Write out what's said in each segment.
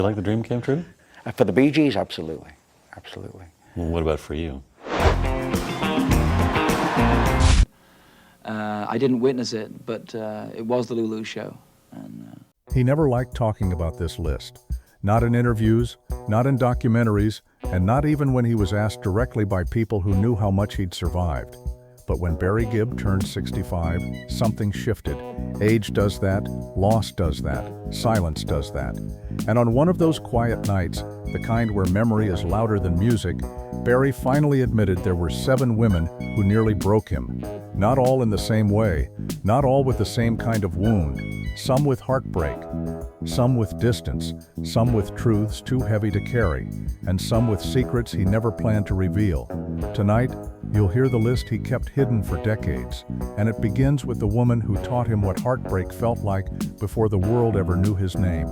You like the dream came true? For the Bee Gees, absolutely, absolutely. Well, what about for you? I didn't witness it, but it was the Lulu show. And, He never liked talking about this list. Not in interviews, not in documentaries, and not even when he was asked directly by people who knew how much he'd survived. But when Barry Gibb turned 65, something shifted. Age does that, loss does that, silence does that. And on one of those quiet nights, the kind where memory is louder than music, Barry finally admitted there were 7 women who nearly broke him. Not all in the same way, not all with the same kind of wound, some with heartbreak, some with distance, some with truths too heavy to carry, and some with secrets he never planned to reveal. Tonight, you'll hear the list he kept hidden for decades, and it begins with the woman who taught him what heartbreak felt like before the world ever knew his name.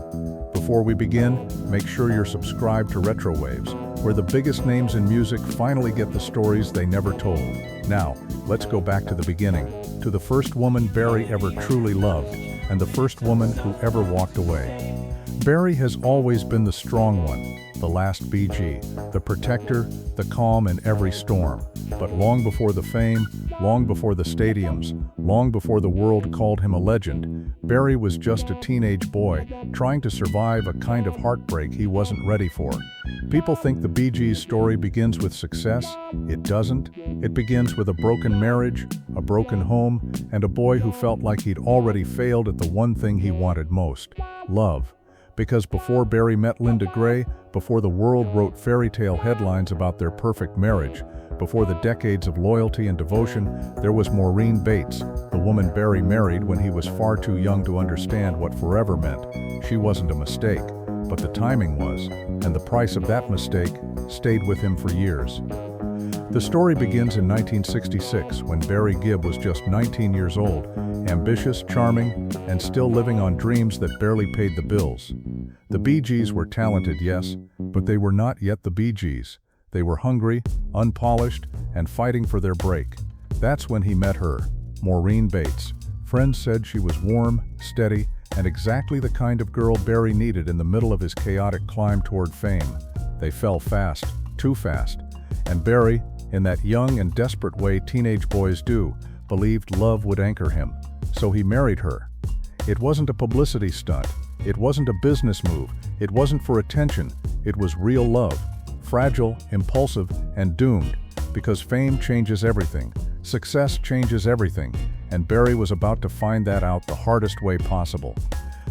Before we begin, make sure you're subscribed to RetroWaves, where the biggest names in music finally get the stories they never told. Now, let's go back to the beginning, to the first woman Barry ever truly loved, and the first woman who ever walked away. Barry has always been the strong one, the last BG, the protector, the calm in every storm. But long before the fame, long before the stadiums, long before the world called him a legend, Barry was just a teenage boy trying to survive a kind of heartbreak he wasn't ready for. People think the Bee Gees' story begins with success. It doesn't. It begins with a broken marriage, a broken home, and a boy who felt like he'd already failed at the one thing he wanted most: love. Because before Barry met Linda Gray, before the world wrote fairy tale headlines about their perfect marriage, before the decades of loyalty and devotion, there was Maureen Bates, the woman Barry married when he was far too young to understand what forever meant. She wasn't a mistake, but the timing was, and the price of that mistake stayed with him for years. The story begins in 1966 when Barry Gibb was just 19 years old, ambitious, charming, and still living on dreams that barely paid the bills. The Bee Gees were talented, yes, but they were not yet the Bee Gees. They were hungry, unpolished, and fighting for their break. That's when he met her, Maureen Bates. Friends said she was warm, steady, and exactly the kind of girl Barry needed in the middle of his chaotic climb toward fame. They fell fast, too fast. And Barry, in that young and desperate way teenage boys do, believed love would anchor him. So he married her. It wasn't a publicity stunt. It wasn't a business move. It wasn't for attention. It was real love. Fragile, impulsive, and doomed. Because fame changes everything. Success changes everything. And Barry was about to find that out the hardest way possible.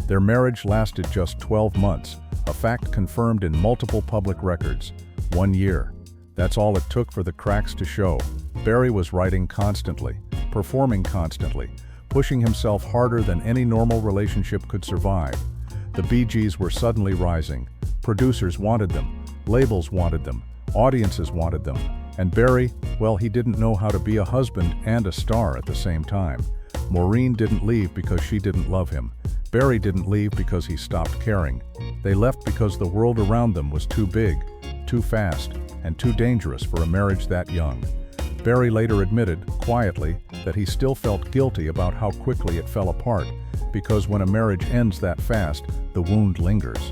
Their marriage lasted just 12 months, a fact confirmed in multiple public records. 1 year. That's all it took for the cracks to show. Barry was writing constantly, performing constantly, pushing himself harder than any normal relationship could survive. The Bee Gees were suddenly rising. Producers wanted them, labels wanted them, audiences wanted them, and Barry, well, he didn't know how to be a husband and a star at the same time. Maureen didn't leave because she didn't love him. Barry didn't leave because he stopped caring. They left because the world around them was too big, too fast, and too dangerous for a marriage that young. Barry later admitted, quietly, that he still felt guilty about how quickly it fell apart, because when a marriage ends that fast, the wound lingers.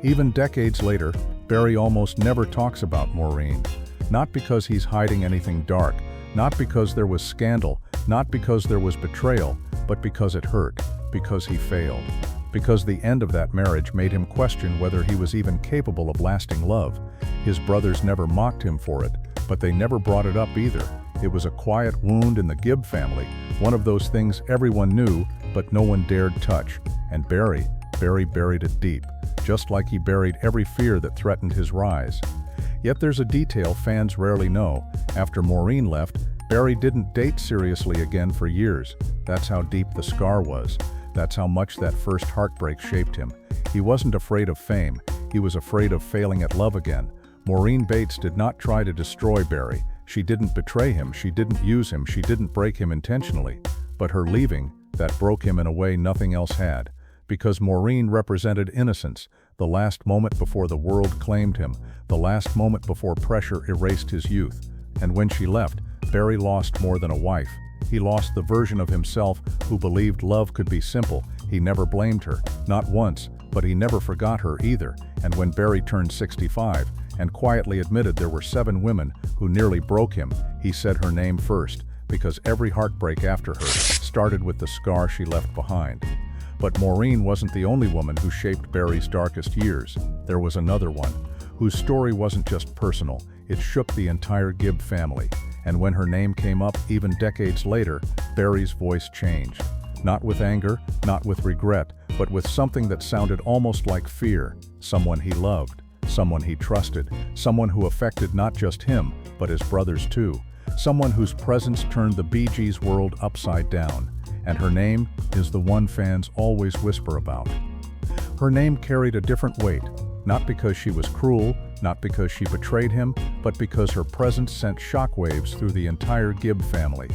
Even decades later, Barry almost never talks about Maureen. Not because he's hiding anything dark, not because there was scandal, not because there was betrayal, but because it hurt, because he failed. Because the end of that marriage made him question whether he was even capable of lasting love. His brothers never mocked him for it, but they never brought it up either. It was a quiet wound in the Gibb family, one of those things everyone knew, but no one dared touch. And Barry buried it deep, just like he buried every fear that threatened his rise. Yet there's a detail fans rarely know. After Maureen left, Barry didn't date seriously again for years. That's how deep the scar was. That's how much that first heartbreak shaped him. He wasn't afraid of fame. He was afraid of failing at love again. Maureen Bates did not try to destroy Barry. She didn't betray him. She didn't use him. She didn't break him intentionally. But her leaving, that broke him in a way nothing else had. Because Maureen represented innocence, the last moment before the world claimed him, the last moment before pressure erased his youth. And when she left, Barry lost more than a wife. He lost the version of himself who believed love could be simple. He never blamed her, not once, but he never forgot her either, and when Barry turned 65 and quietly admitted there were 7 women who nearly broke him, he said her name first, because every heartbreak after her started with the scar she left behind. But Maureen wasn't the only woman who shaped Barry's darkest years. There was another one, whose story wasn't just personal, it shook the entire Gibb family. And when her name came up, even decades later, Barry's voice changed. Not with anger, not with regret, but with something that sounded almost like fear. Someone he loved, someone he trusted, someone who affected not just him, but his brothers too. Someone whose presence turned the Bee Gees' world upside down. And her name is the one fans always whisper about. Her name carried a different weight, not because she was cruel, not because she betrayed him, but because her presence sent shockwaves through the entire Gibb family.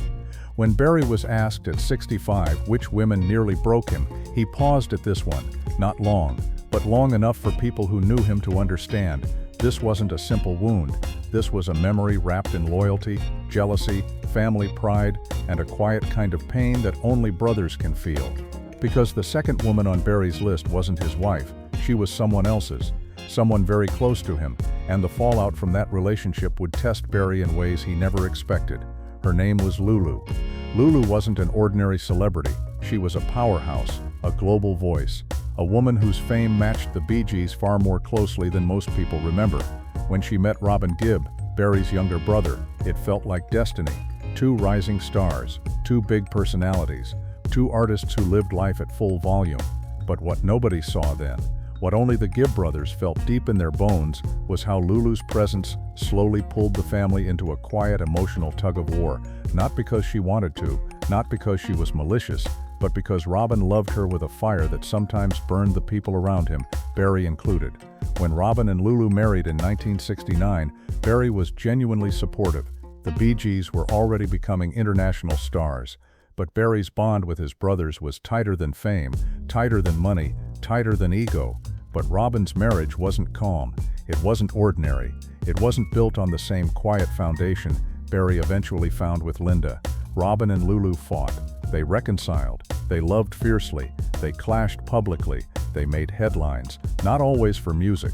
When Barry was asked at 65 which women nearly broke him, he paused at this one, not long, but long enough for people who knew him to understand. This wasn't a simple wound. This was a memory wrapped in loyalty, jealousy, family pride, and a quiet kind of pain that only brothers can feel. Because the second woman on Barry's list wasn't his wife, she was someone else's, someone very close to him, and the fallout from that relationship would test Barry in ways he never expected. Her name was Lulu. Lulu wasn't an ordinary celebrity. She was a powerhouse, a global voice, a woman whose fame matched the Bee Gees far more closely than most people remember. When she met Robin Gibb, Barry's younger brother, it felt like destiny. 2 rising stars, 2 big personalities, 2 artists who lived life at full volume. But what nobody saw then, what only the Gibb brothers felt deep in their bones, was how Lulu's presence slowly pulled the family into a quiet, emotional tug-of-war, not because she wanted to, not because she was malicious, but because Robin loved her with a fire that sometimes burned the people around him, Barry included. When Robin and Lulu married in 1969, Barry was genuinely supportive. The Bee Gees were already becoming international stars, but Barry's bond with his brothers was tighter than fame, tighter than money, tighter than ego. But Robin's marriage wasn't calm. It wasn't ordinary. It wasn't built on the same quiet foundation Barry eventually found with Linda. Robin and Lulu fought. They reconciled. They loved fiercely. They clashed publicly. They made headlines, not always for music.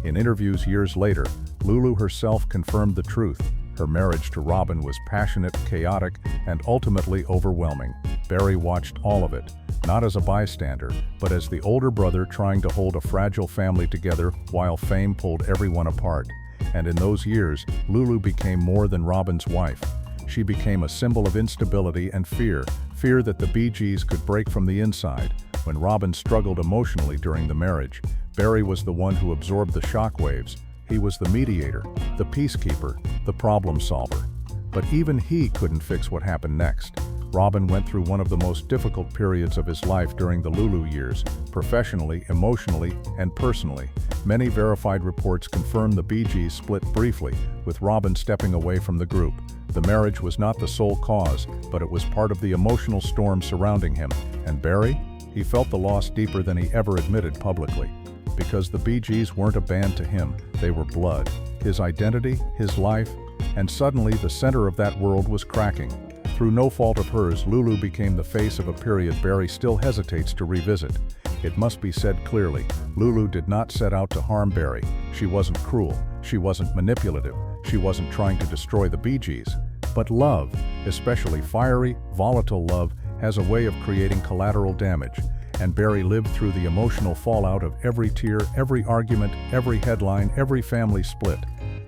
In interviews years later, Lulu herself confirmed the truth. Her marriage to Robin was passionate, chaotic, and ultimately overwhelming. Barry watched all of it, not as a bystander, but as the older brother trying to hold a fragile family together while fame pulled everyone apart. And in those years, Lulu became more than Robin's wife. She became a symbol of instability and fear that the Bee Gees could break from the inside. When Robin struggled emotionally during the marriage, Barry was the one who absorbed the shockwaves. He was the mediator, the peacekeeper, the problem solver. But even he couldn't fix what happened next. Robin went through one of the most difficult periods of his life during the Lulu years, professionally, emotionally, and personally. Many verified reports confirm the Bee Gees split briefly, with Robin stepping away from the group. The marriage was not the sole cause, but it was part of the emotional storm surrounding him. And Barry? He felt the loss deeper than he ever admitted publicly. Because the Bee Gees weren't a band to him, they were blood, his identity, his life, and suddenly the center of that world was cracking. Through no fault of hers, Lulu became the face of a period Barry still hesitates to revisit. It must be said clearly, Lulu did not set out to harm Barry. She wasn't cruel, she wasn't manipulative, she wasn't trying to destroy the Bee Gees. But love, especially fiery, volatile love, has a way of creating collateral damage. And Barry lived through the emotional fallout of every tear, every argument, every headline, every family split.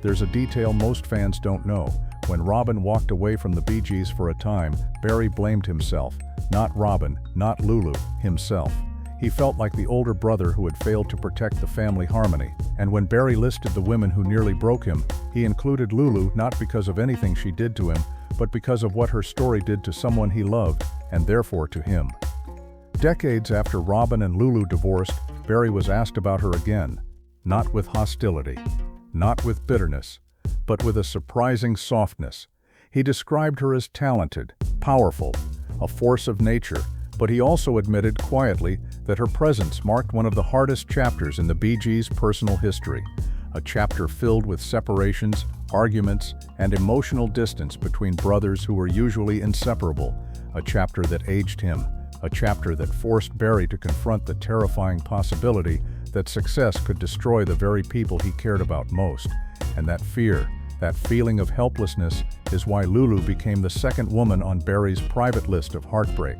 There's a detail most fans don't know. When Robin walked away from the Bee Gees for a time, Barry blamed himself. Not Robin, not Lulu, himself. He felt like the older brother who had failed to protect the family harmony. And when Barry listed the women who nearly broke him, he included Lulu not because of anything she did to him, but because of what her story did to someone he loved, and therefore to him. Decades after Robin and Lulu divorced, Barry was asked about her again. Not with hostility, not with bitterness, but with a surprising softness. He described her as talented, powerful, a force of nature, but he also admitted quietly that her presence marked one of the hardest chapters in the Bee Gees' personal history, a chapter filled with separations, arguments, and emotional distance between brothers who were usually inseparable, a chapter that aged him, a chapter that forced Barry to confront the terrifying possibility that success could destroy the very people he cared about most. And that fear, that feeling of helplessness, is why Lulu became the second woman on Barry's private list of heartbreak.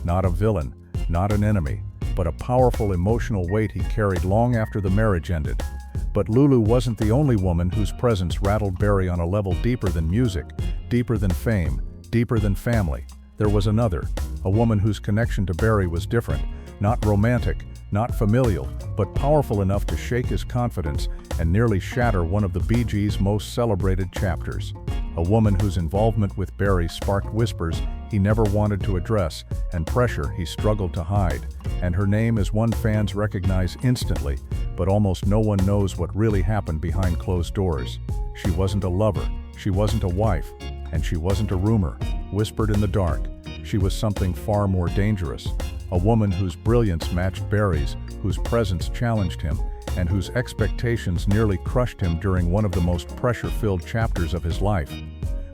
Not a villain, not an enemy, but a powerful emotional weight he carried long after the marriage ended. But Lulu wasn't the only woman whose presence rattled Barry on a level deeper than music, deeper than fame, deeper than family. There was another, a woman whose connection to Barry was different, not romantic, not familial, but powerful enough to shake his confidence and nearly shatter one of the Bee Gees' most celebrated chapters. A woman whose involvement with Barry sparked whispers he never wanted to address and pressure he struggled to hide. And her name is one fans recognize instantly, but almost no one knows what really happened behind closed doors. She wasn't a lover, she wasn't a wife, and she wasn't a rumor, whispered in the dark. She was something far more dangerous. A woman whose brilliance matched Barry's, whose presence challenged him, and whose expectations nearly crushed him during one of the most pressure-filled chapters of his life.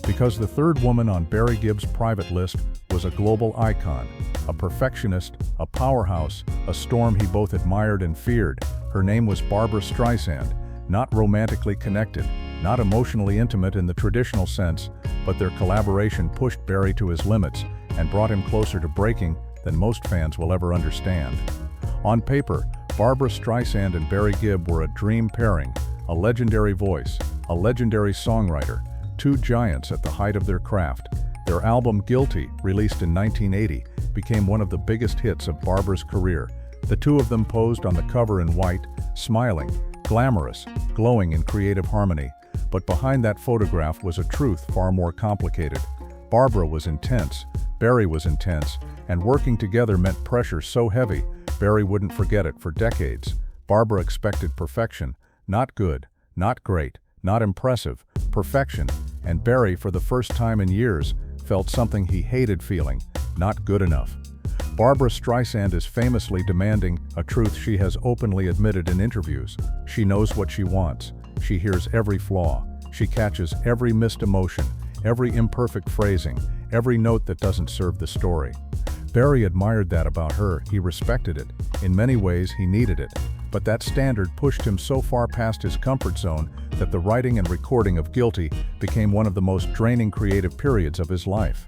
Because the third woman on Barry Gibb's private list was a global icon, a perfectionist, a powerhouse, a storm he both admired and feared. Her name was Barbra Streisand, not romantically connected, not emotionally intimate in the traditional sense, but their collaboration pushed Barry to his limits and brought him closer to breaking than most fans will ever understand. On paper, Barbra Streisand and Barry Gibb were a dream pairing, a legendary voice, a legendary songwriter, two giants at the height of their craft. Their album Guilty, released in 1980, became one of the biggest hits of Barbra's career. The two of them posed on the cover in white, smiling, glamorous, glowing in creative harmony. But behind that photograph was a truth far more complicated. Barbra was intense, Barry was intense, and working together meant pressure so heavy, Barry wouldn't forget it for decades. Barbra expected perfection, not good, not great, not impressive, perfection, and Barry, for the first time in years, felt something he hated feeling, not good enough. Barbra Streisand is famously demanding, a truth she has openly admitted in interviews. She knows what she wants. She hears every flaw. She catches every missed emotion, every imperfect phrasing, every note that doesn't serve the story. Barry admired that about her, he respected it. In many ways, he needed it. But that standard pushed him so far past his comfort zone that the writing and recording of Guilty became one of the most draining creative periods of his life.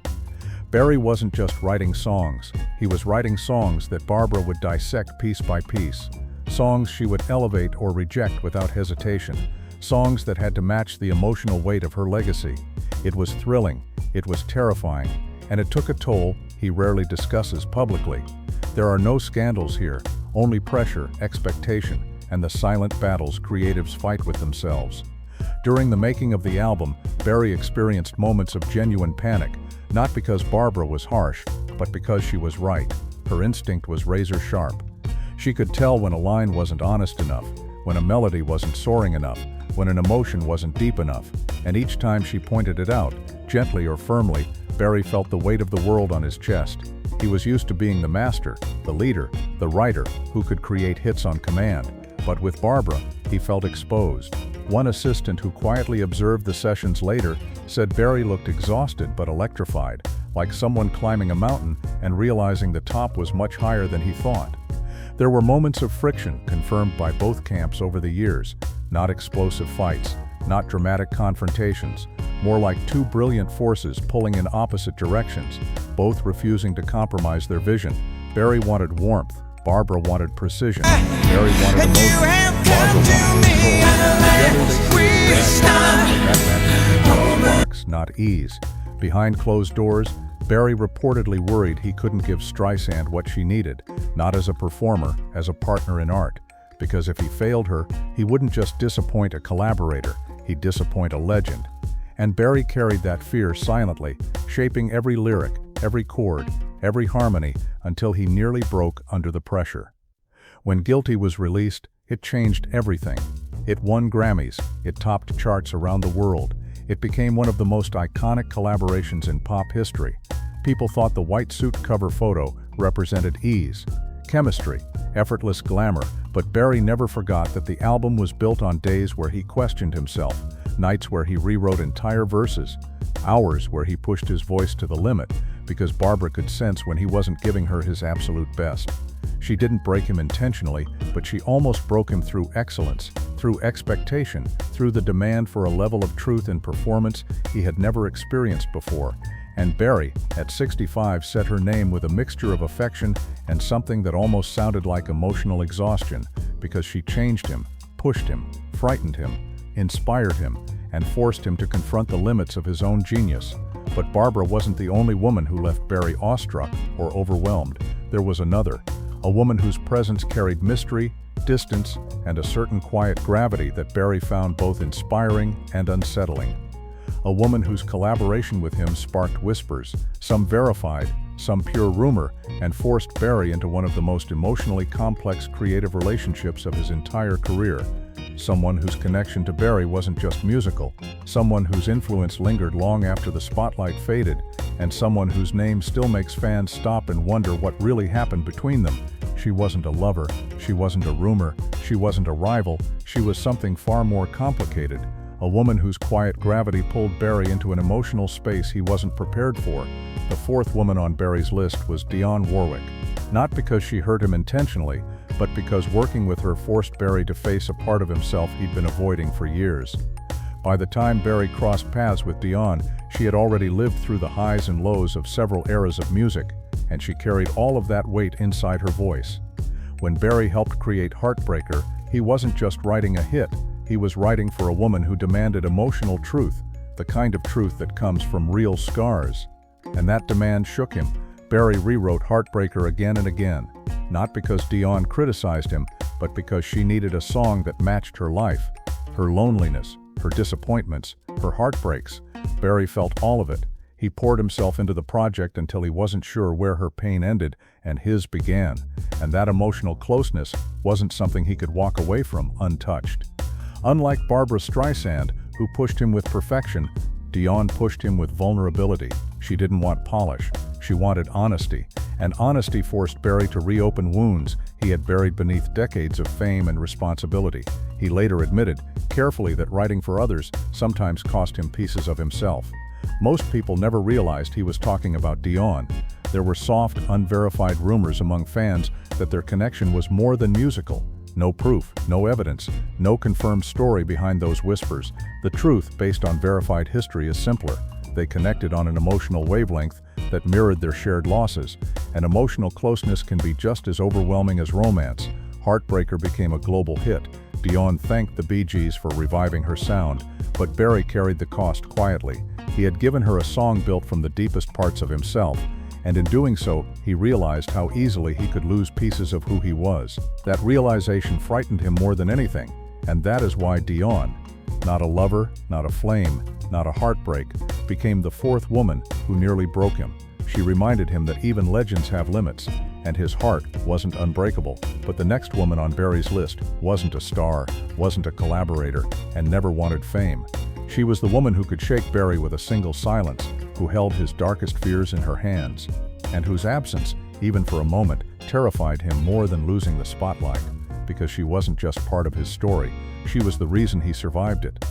Barry wasn't just writing songs. He was writing songs that Barbra would dissect piece by piece. Songs she would elevate or reject without hesitation. Songs that had to match the emotional weight of her legacy. It was thrilling, it was terrifying, and it took a toll he rarely discusses publicly. There are no scandals here, only pressure, expectation, and the silent battles creatives fight with themselves. During the making of the album, Barry experienced moments of genuine panic, not because Barbra was harsh, but because she was right. Her instinct was razor sharp. She could tell when a line wasn't honest enough, when a melody wasn't soaring enough, when an emotion wasn't deep enough, and each time she pointed it out, gently or firmly, Barry felt the weight of the world on his chest. He was used to being the master, the leader, the writer, who could create hits on command. But with Barbra, he felt exposed. One assistant who quietly observed the sessions later said Barry looked exhausted but electrified, like someone climbing a mountain and realizing the top was much higher than he thought. There were moments of friction confirmed by both camps over the years, not explosive fights, not dramatic confrontations, more like two brilliant forces pulling in opposite directions, both refusing to compromise their vision. Barry wanted warmth, Barbra wanted precision. Barry wanted emotion, Barbra wanted control. Not ease. Behind closed doors, Barry reportedly worried he couldn't give Streisand what she needed, not as a performer, as a partner in art. Because if he failed her, he wouldn't just disappoint a collaborator, he'd disappoint a legend. And Barry carried that fear silently, shaping every lyric, every chord, every harmony, until he nearly broke under the pressure. When Guilty was released, it changed everything. It won Grammys, it topped charts around the world. It became one of the most iconic collaborations in pop history. People thought the white suit cover photo represented ease, chemistry, effortless glamour, but Barry never forgot that the album was built on days where he questioned himself, nights where he rewrote entire verses, hours where he pushed his voice to the limit. because Barbra could sense when he wasn't giving her his absolute best. She didn't break him intentionally, but she almost broke him through excellence, through expectation, through the demand for a level of truth in performance he had never experienced before. And Barry, at 65, said her name with a mixture of affection and something that almost sounded like emotional exhaustion, because she changed him, pushed him, frightened him, inspired him, and forced him to confront the limits of his own genius. But Barbra wasn't the only woman who left Barry awestruck or overwhelmed. There was another, a woman whose presence carried mystery, distance, and a certain quiet gravity that Barry found both inspiring and unsettling. A woman whose collaboration with him sparked whispers, some verified, some pure rumor, and forced Barry into one of the most emotionally complex creative relationships of his entire career. Someone whose connection to Barry wasn't just musical, someone whose influence lingered long after the spotlight faded, and someone whose name still makes fans stop and wonder what really happened between them. She wasn't a lover, she wasn't a rumor, she wasn't a rival, she was something far more complicated. A woman whose quiet gravity pulled Barry into an emotional space he wasn't prepared for. The fourth woman on Barry's list was Dionne Warwick. Not because she hurt him intentionally, but because working with her forced Barry to face a part of himself he'd been avoiding for years. By the time Barry crossed paths with Dionne, she had already lived through the highs and lows of several eras of music, and she carried all of that weight inside her voice. When Barry helped create Heartbreaker, he wasn't just writing a hit, he was writing for a woman who demanded emotional truth, the kind of truth that comes from real scars. And that demand shook him. Barry rewrote Heartbreaker again and again, not because Dionne criticized him, but because she needed a song that matched her life, her loneliness, her disappointments, her heartbreaks. Barry felt all of it. He poured himself into the project until he wasn't sure where her pain ended and his began. And that emotional closeness wasn't something he could walk away from untouched. Unlike Barbra Streisand, who pushed him with perfection, Dionne pushed him with vulnerability. She didn't want polish. She wanted honesty. And honesty forced Barry to reopen wounds he had buried beneath decades of fame and responsibility. He later admitted, carefully, that writing for others sometimes cost him pieces of himself. Most people never realized he was talking about Dionne. There were soft, unverified rumors among fans that their connection was more than musical. No proof, no evidence, no confirmed story behind those whispers. The truth, based on verified history, is simpler. They connected on an emotional wavelength that mirrored their shared losses, and emotional closeness can be just as overwhelming as romance. Heartbreaker became a global hit. Dionne thanked the Bee Gees for reviving her sound, but Barry carried the cost quietly. He had given her a song built from the deepest parts of himself, and in doing so, he realized how easily he could lose pieces of who he was. That realization frightened him more than anything, and that is why Dionne, not a lover, not a flame, not a heartbreak, became the fourth woman who nearly broke him. She reminded him that even legends have limits, and his heart wasn't unbreakable. But the next woman on Barry's list wasn't a star, wasn't a collaborator, and never wanted fame. She was the woman who could shake Barry with a single silence, who held his darkest fears in her hands, and whose absence, even for a moment, terrified him more than losing the spotlight, because she wasn't just part of his story, she was the reason he survived it.